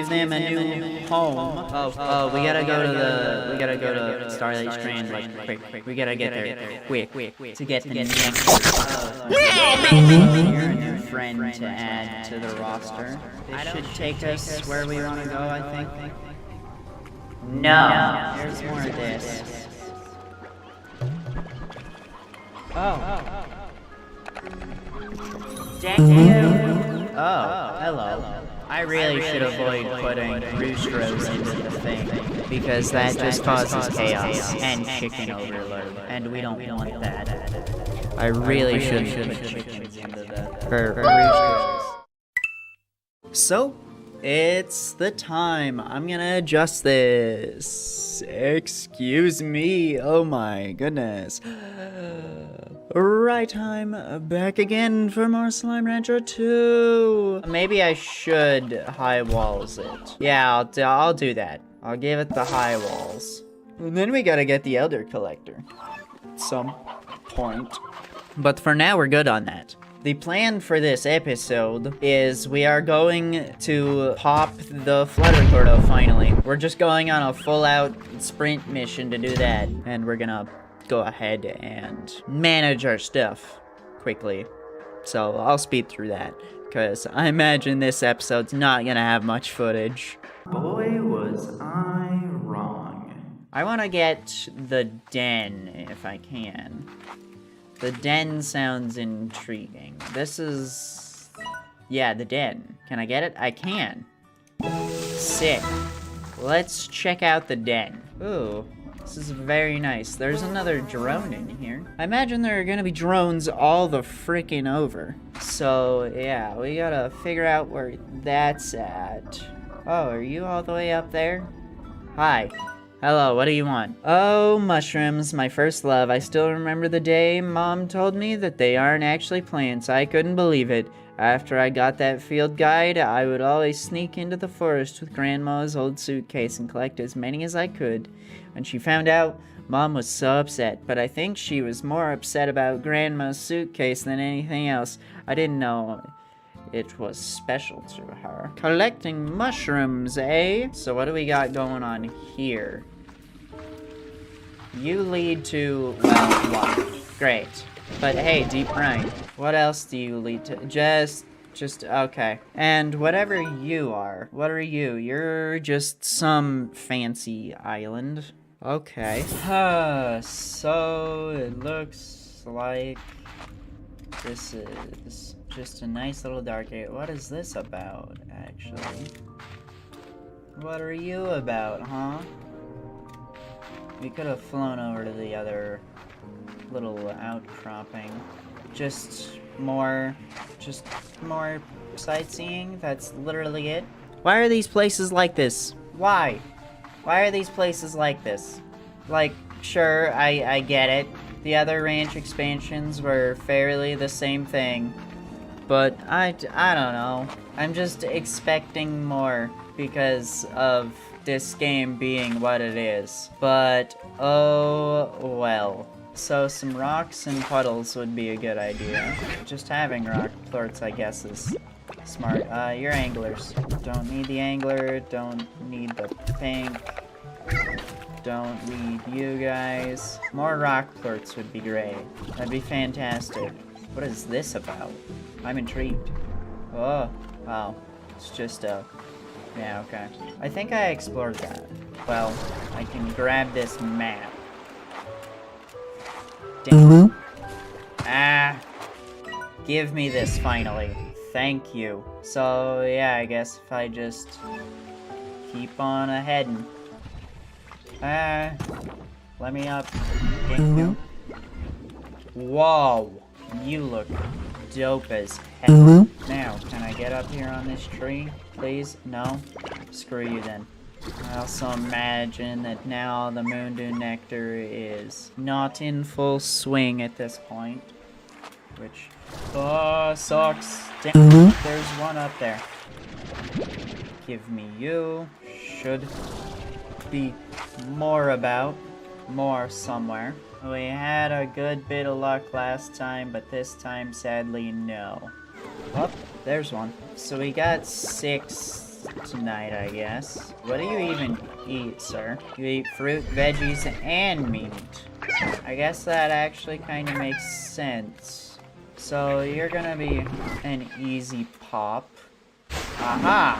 give them a new home. Oh, we gotta go to Starlight Strand, like, quick. We gotta get there, quick, to get the next. You're a new friend to add to the roster. This should take us where we want to go, I think. No, there's more of this. Oh. Thank you. Oh, hello. I really should avoid putting roosters into the thing, because that just causes chaos and chicken overload, and we don't want that. I really should put chickens into the roosters. So, it's the time. I'm gonna adjust this. Excuse me. Oh my goodness. RaiTime, back again for more Slime Rancher 2. Maybe I should high walls it. Yeah, I'll do that. I'll give it the high walls. And then we gotta get the Elder Collector. At some point. But for now, we're good on that. The plan for this episode is we are going to pop the Flutter Gordo finally. We're just going on a full-out sprint mission to do that. And we're gonna go ahead and manage our stuff quickly. So I'll speed through that, because I imagine this episode's not gonna have much footage. Boy, was I wrong. I want to get the den if I can. The den sounds intriguing. This is... yeah, the den. Can I get it? I can. Sick. Let's check out the den. Ooh. This is very nice. There's another drone in here. I imagine there are gonna be drones all the frickin' over. So, yeah, we gotta figure out where that's at. Oh, are you all the way up there? Hi. Hello, what do you want? Oh, mushrooms, my first love. I still remember the day Mom told me that they aren't actually plants. I couldn't believe it. After I got that field guide, I would always sneak into the forest with Grandma's old suitcase and collect as many as I could. When she found out, Mom was so upset, but I think she was more upset about Grandma's suitcase than anything else. I didn't know it was special to her. Collecting mushrooms, eh? So what do we got going on here? You lead to, well, water. Great. But hey, deep brine. What else do you lead to? Just, okay. And whatever you are, what are you? You're just some fancy island. Okay. So it looks like this is just a nice little dark area. What is this about, actually? What are you about, huh? We could have flown over to the other little outcropping. Just more sightseeing. That's literally it. Why are these places like this? Why? Why are these places like this? Like, sure, I get it. The other ranch expansions were fairly the same thing. But I don't know. I'm just expecting more because of this game being what it is. But, oh well. So some rocks and puddles would be a good idea. Just having rock plorts, I guess, is smart. You're anglers. Don't need the angler, don't need the pink. Don't need you guys. More rock plorts would be great. That'd be fantastic. What is this about? I'm intrigued. Oh, it's just yeah, okay. I think I explored that. Well, I can grab this map. Damn. Ah. Give me this finally. Thank you. So, yeah, I guess if I just keep on aheading. Let me up. Whoa. You look dope as heck. Now, can I get up here on this tree, please? No? Screw you then. I also imagine that now the Moondew Nectar is not in full swing at this point. Which, sucks. Damn, there's one up there. Give me you. Should be more somewhere. We had a good bit of luck last time, but this time, sadly, no. Oh, there's one. So we got 6 tonight, I guess. What do you even eat, sir? You eat fruit, veggies, and meat. I guess that actually kind of makes sense. So you're gonna be an easy pop. Aha!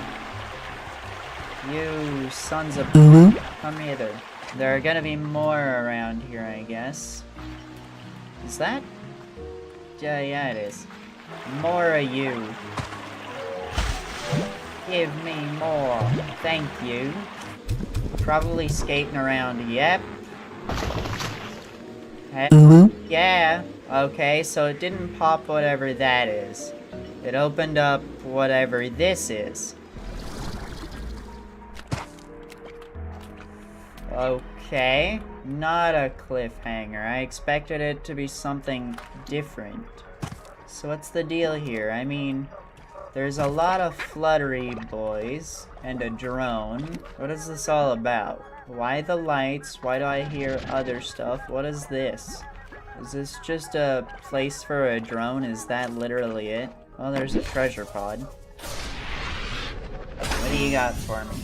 You sons of... Come hither. There are gonna be more around here, I guess. Is that? Yeah, it is. More of you. Give me more. Thank you. Probably skating around. Yep. Yeah. Okay, so it didn't pop whatever that is. It opened up whatever this is. Okay. Not a cliffhanger. I expected it to be something different. So what's the deal here? I mean, there's a lot of fluttery boys and a drone. What is this all about? Why the lights? Why do I hear other stuff? What is this? Is this just a place for a drone? Is that literally it? Oh, there's a treasure pod. What do you got for me?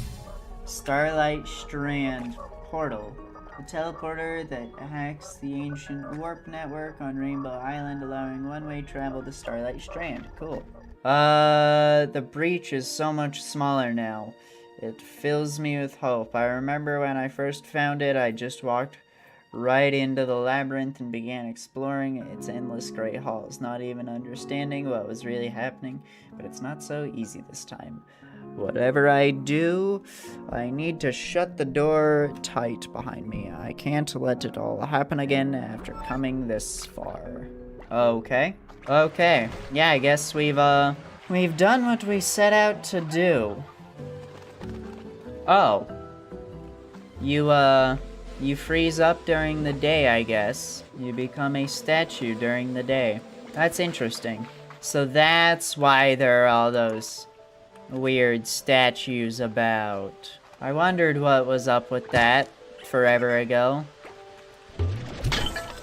Starlight Strand Portal. A teleporter that hacks the ancient warp network on Rainbow Island, allowing one-way travel to Starlight Strand. Cool. The breach is so much smaller now. It fills me with hope. I remember when I first found it, I just walked right into the labyrinth and began exploring its endless gray halls, not even understanding what was really happening, but it's not so easy this time. Whatever I do, I need to shut the door tight behind me. I can't let it all happen again after coming this far. Okay. Okay. Yeah, I guess we've done what we set out to do. Oh. You freeze up during the day, I guess. You become a statue during the day. That's interesting. So that's why there are all those weird statues about. I wondered what was up with that forever ago.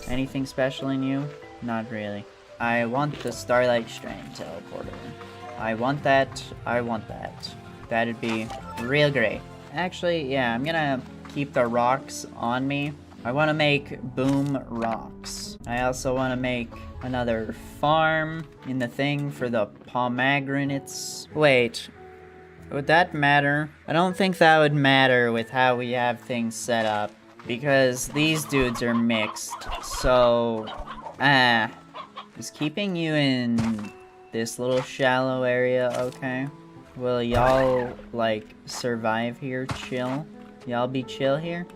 Anything special in you? Not really. I want the Starlight Strand teleporter. I want that. I want that. That'd be real great. Actually, yeah, I'm gonna keep the rocks on me. I want to make boom rocks. I also want to make another farm in the thing for the pomegranates. Wait. Would that matter? I don't think that would matter with how we have things set up, because these dudes are mixed, so... is keeping you in this little shallow area okay? Will y'all, like, survive here, chill? Y'all be chill here?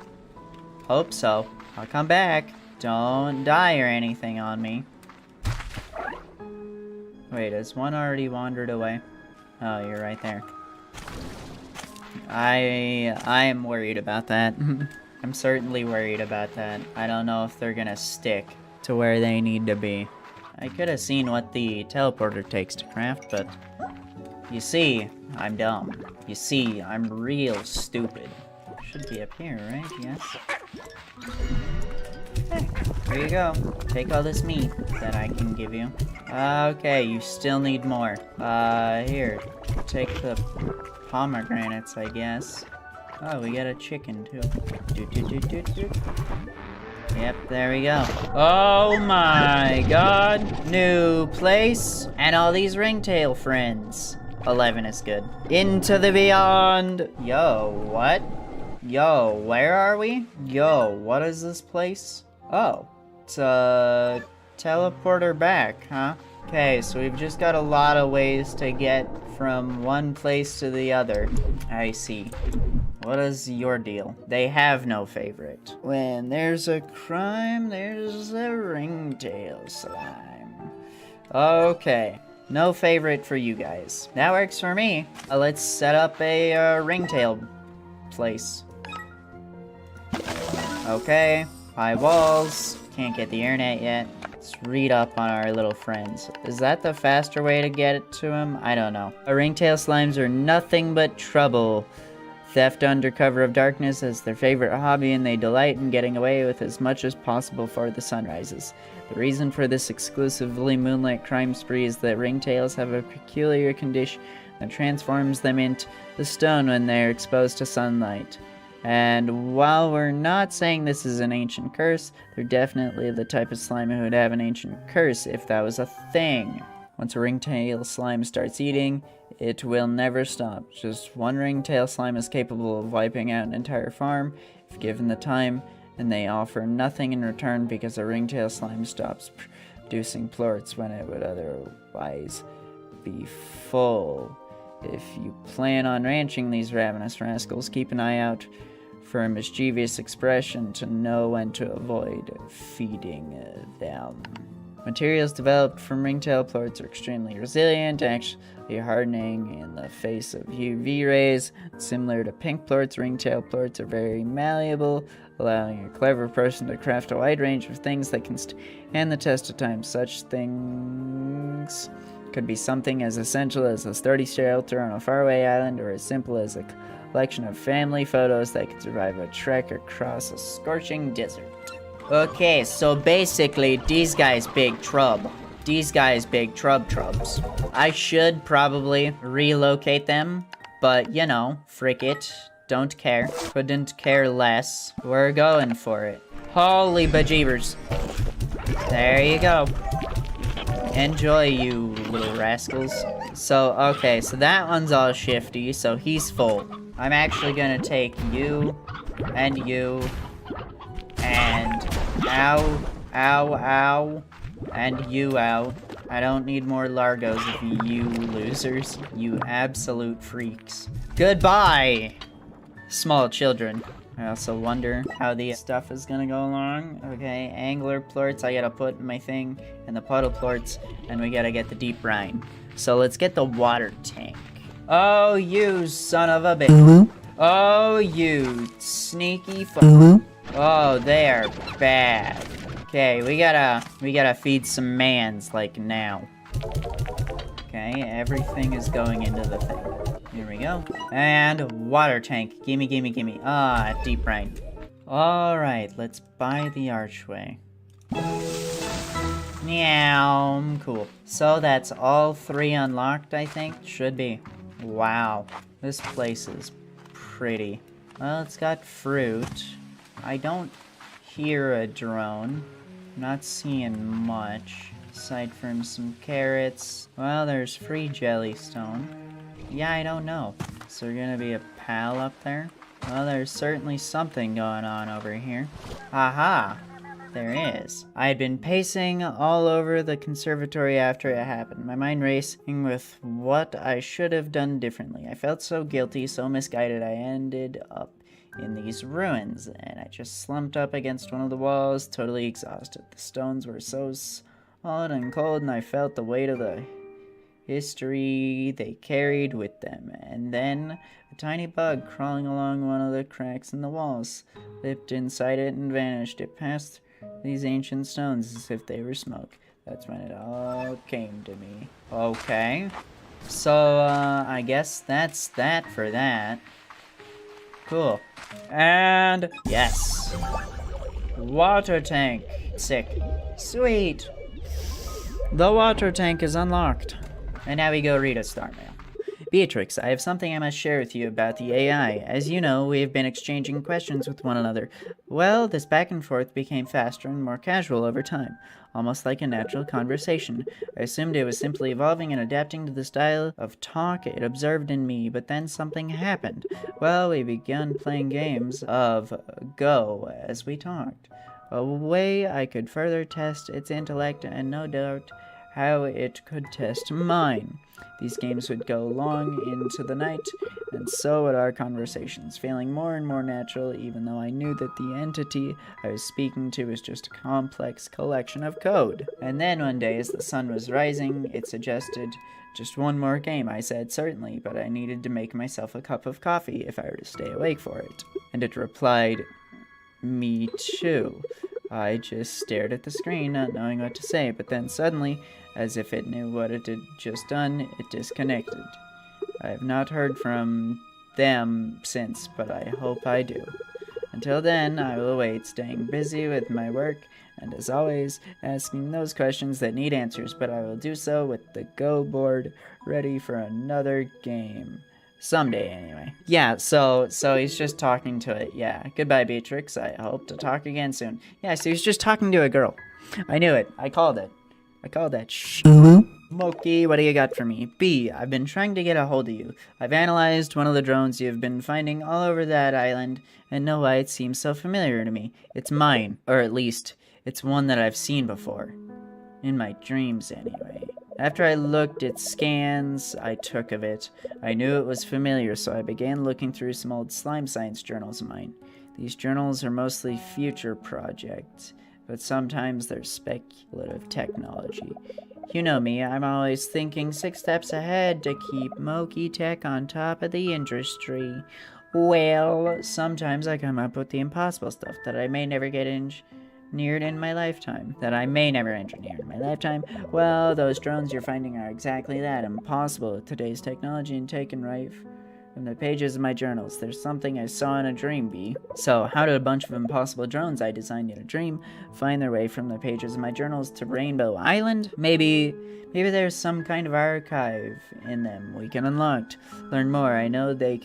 Hope so. I'll come back. Don't die or anything on me. Wait, has one already wandered away? Oh, you're right there. I am worried about that. I'm certainly worried about that. I don't know if they're gonna stick to where they need to be. I could have seen what the teleporter takes to craft, but... You see, I'm dumb. You see, I'm real stupid. Should be up here, right? Yes. Hey, here you go. Take all this meat that I can give you. Okay, you still need more. Here. Take the pomegranates, I guess. Oh, we got a chicken, too. Yep, there we go. Oh my god. New place. And all these ringtail friends. 11 is good. Into the beyond. Yo, what? Yo, where are we? Yo, what is this place? Oh, it's a teleporter back, huh? Okay, so we've just got a lot of ways to get from one place to the other. I see. What is your deal? They have no favorite. When there's a crime, there's a ringtail slime. Okay. No favorite for you guys. That works for me. Let's set up a ringtail place. Okay. High walls. Can't get the internet yet. Let's read up on our little friends. Is that the faster way to get it to him? I don't know. Ringtail slimes are nothing but trouble. Theft under cover of darkness is their favorite hobby, and they delight in getting away with as much as possible before the sun rises. The reason for this exclusively moonlit crime spree is that ringtails have a peculiar condition that transforms them into the stone when they're exposed to sunlight. And while we're not saying this is an ancient curse, they're definitely the type of slime who would have an ancient curse if that was a thing. Once a ringtail slime starts eating, it will never stop. Just one ringtail slime is capable of wiping out an entire farm if given the time, and they offer nothing in return because a ringtail slime stops producing plorts when it would otherwise be full. If you plan on ranching these ravenous rascals, keep an eye out for a mischievous expression to know when to avoid feeding them. Materials developed from ringtail plorts are extremely resilient, actually hardening in the face of UV rays. Similar to pink plorts, ringtail plorts are very malleable, allowing a clever person to craft a wide range of things that can stand the test of time. Such things could be something as essential as a sturdy shelter on a faraway island, or as simple as a collection of family photos that could survive a trek across a scorching desert. Okay, so basically, these guys big trub. These guys big trubs. I should probably relocate them, but you know, frick it. Don't care. Couldn't care less. We're going for it. Holy bejeebers. There you go. Enjoy, you little rascals. So, okay, so that one's all shifty, so he's full. I'm actually gonna take you, and ow, and you out. I don't need more Largos of you losers, you absolute freaks. Goodbye, small children. I also wonder how the stuff is gonna go along. Okay, angler plorts, I gotta put in my thing, and the puddle plorts, and we gotta get the deep brine. So let's get the water tank. Oh, you son of a bitch. Oh, you sneaky Oh, they are bad. Okay, we gotta feed some mans, like, now. Okay, everything is going into the thing. Here we go. And water tank. Gimme. Ah, deep brine. Alright, let's buy the archway. Meow. Cool. So that's all 3 unlocked, I think. Should be. Wow. This place is pretty. Well, it's got fruit. I don't hear a drone. I'm not seeing much. Aside from some carrots. Well, there's free jellystone. Yeah, I don't know. Is there gonna be a pal up there? Well, there's certainly something going on over here. Aha! There is. I had been pacing all over the conservatory after it happened, my mind racing with what I should have done differently. I felt so guilty, so misguided, I ended up in these ruins, and I just slumped up against one of the walls, totally exhausted. The stones were so solid and cold, and I felt the weight of the history they carried with them. And then a tiny bug crawling along one of the cracks in the walls slipped inside it and vanished. It passed these ancient stones as if they were smoke. That's when it all came to me. Okay. So, I guess that's that for that. Cool. And yes. Water tank. Sick. Sweet. The water tank is unlocked. And now we go read a star mail. Beatrix, I have something I must share with you about the AI. As you know, we have been exchanging questions with one another. Well, this back and forth became faster and more casual over time, almost like a natural conversation. I assumed it was simply evolving and adapting to the style of talk it observed in me, but then something happened. Well, we began playing games of Go as we talked. A way I could further test its intellect and no doubt how it could test mine. These games would go long into the night, and so would our conversations, feeling more and more natural, even though I knew that the entity I was speaking to was just a complex collection of code. And then one day, as the sun was rising, it suggested just one more game. I said certainly, but I needed to make myself a cup of coffee if I were to stay awake for it. And it replied, "Me too." I just stared at the screen, not knowing what to say, but then suddenly, as if it knew what it had just done, it disconnected. I have not heard from them since, but I hope I do. Until then, I will wait, staying busy with my work, and as always, asking those questions that need answers, but I will do so with the Go board ready for another game. Someday, anyway. Yeah, so he's just talking to it. Yeah, goodbye, Beatrix. I hope to talk again soon. Yeah, so he's just talking to a girl. I knew it. I called it. I called that Moki, what do you got for me? B, I've been trying to get a hold of you. I've analyzed one of the drones you've been finding all over that island, and know why it seems so familiar to me. It's mine, or at least, it's one that I've seen before. In my dreams, anyway. After I looked at scans I took of it, I knew it was familiar, so I began looking through some old slime science journals of mine. These journals are mostly future projects, but sometimes they're speculative technology. You know me, I'm always thinking 6 steps ahead to keep Moki Tech on top of the industry. Well, sometimes I come up with the impossible stuff that I may never get engineered in my lifetime. Well, those drones you're finding are exactly that, impossible with today's technology and taken right from the pages of my journals. There's something I saw in a dream, B. So, how did a bunch of impossible drones I designed in a dream find their way from the pages of my journals to Rainbow Island? Maybe there's some kind of archive in them we can unlock. Learn more. I know they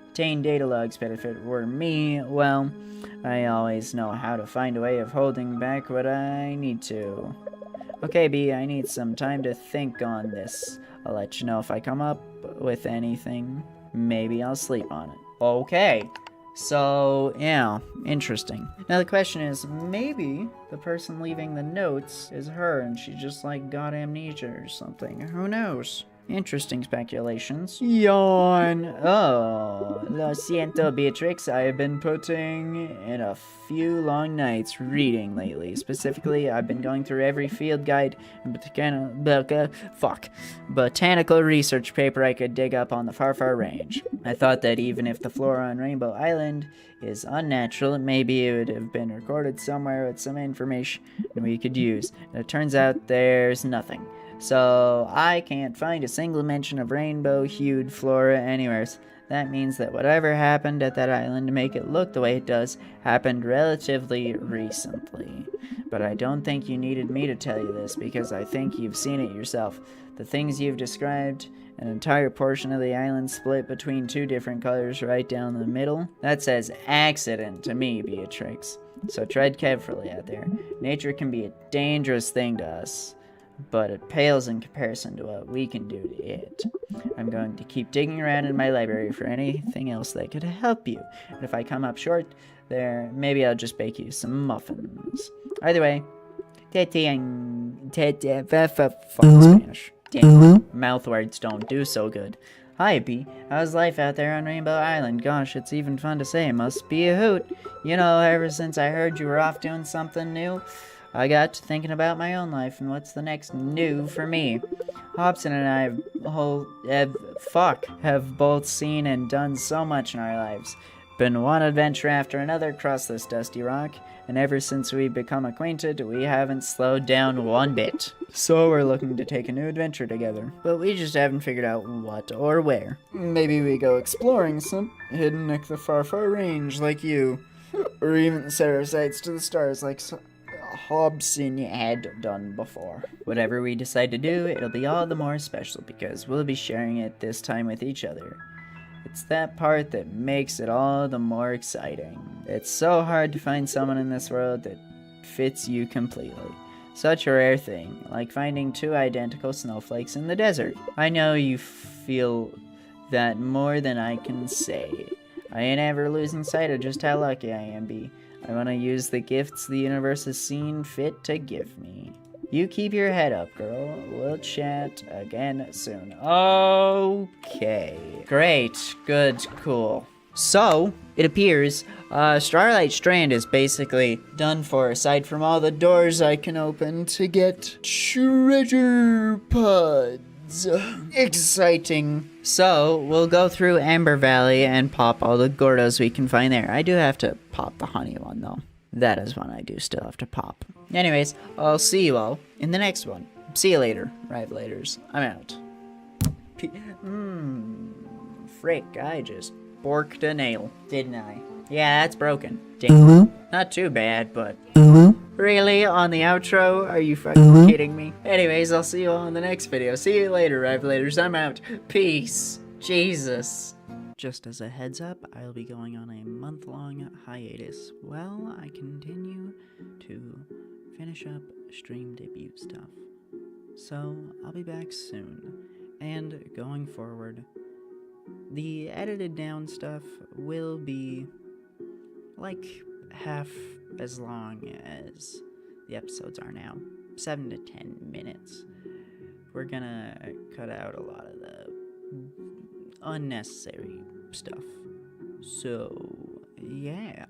contain data logs, but if it were me, well, I always know how to find a way of holding back what I need to. Okay, B, I need some time to think on this. I'll let you know if I come up with anything. Maybe I'll sleep on it. Okay. So, yeah, interesting. Now the question is, maybe the person leaving the notes is her and she just, like, got amnesia or something. Who knows? Interesting speculations. Yawn. Oh, lo siento, Beatrix. I have been putting in a few long nights reading lately. Specifically, I've been going through every field guide and botanical research paper I could dig up on the far range. I thought that even if the flora on Rainbow Island is unnatural, maybe it would have been recorded somewhere with some information we could use. And it turns out there's nothing. So, I can't find a single mention of rainbow-hued flora anywhere. That means that whatever happened at that island to make it look the way it does happened relatively recently. But I don't think you needed me to tell you this, because I think you've seen it yourself. The things you've described, an entire portion of the island split between 2 different colors right down the middle. That says accident to me, Beatrix. So tread carefully out there. Nature can be a dangerous thing to us, but it pales in comparison to what we can do to it. I'm going to keep digging around in my library for anything else that could help you. And if I come up short there, maybe I'll just bake you some muffins. Either way, Spanish. Damn, mouth words don't do so good. Hi, B. How's life out there on Rainbow Island? Gosh, it's even fun to say. It must be a hoot. You know, ever since I heard you were off doing something new, I got to thinking about my own life and what's the next new for me. Hobson and I have both seen and done so much in our lives. Been one adventure after another across this dusty rock, and ever since we've become acquainted, we haven't slowed down one bit. So we're looking to take a new adventure together, but we just haven't figured out what or where. Maybe we go exploring some hidden neck the far range like you, or even set our sights to the stars like Hobson had done before. Whatever we decide to do, it'll be all the more special because we'll be sharing it this time with each other. It's that part that makes it all the more exciting. It's so hard to find someone in this world that fits you completely. Such a rare thing, like finding 2 identical snowflakes in the desert. I know you feel that more than I can say. I ain't ever losing sight of just how lucky I am, B. I want to use the gifts the universe has seen fit to give me. You keep your head up, girl. We'll chat again soon. Okay. Great. Good. Cool. So, it appears, Starlight Strand is basically done for, aside from all the doors I can open to get treasure pods. Exciting. So, we'll go through Amber Valley and pop all the Gordos we can find there. I do have to pop the honey one, though. That is one I do still have to pop. Anyways, I'll see you all in the next one. See you later, Rivalators. I'm out. Frick, I just borked a nail, didn't I? Yeah, that's broken. Damn. Not too bad, but... Really? On the outro? Are you fucking kidding me? Anyways, I'll see you all in the next video. See you later, Revelators. I'm out. Peace. Jesus. Just as a heads up, I'll be going on a month-long hiatus while I continue to finish up stream debut stuff. So, I'll be back soon. And going forward, the edited down stuff will be like half as long as the episodes are now. 7 to 10 minutes. We're gonna cut out a lot of the unnecessary stuff. So, yeah.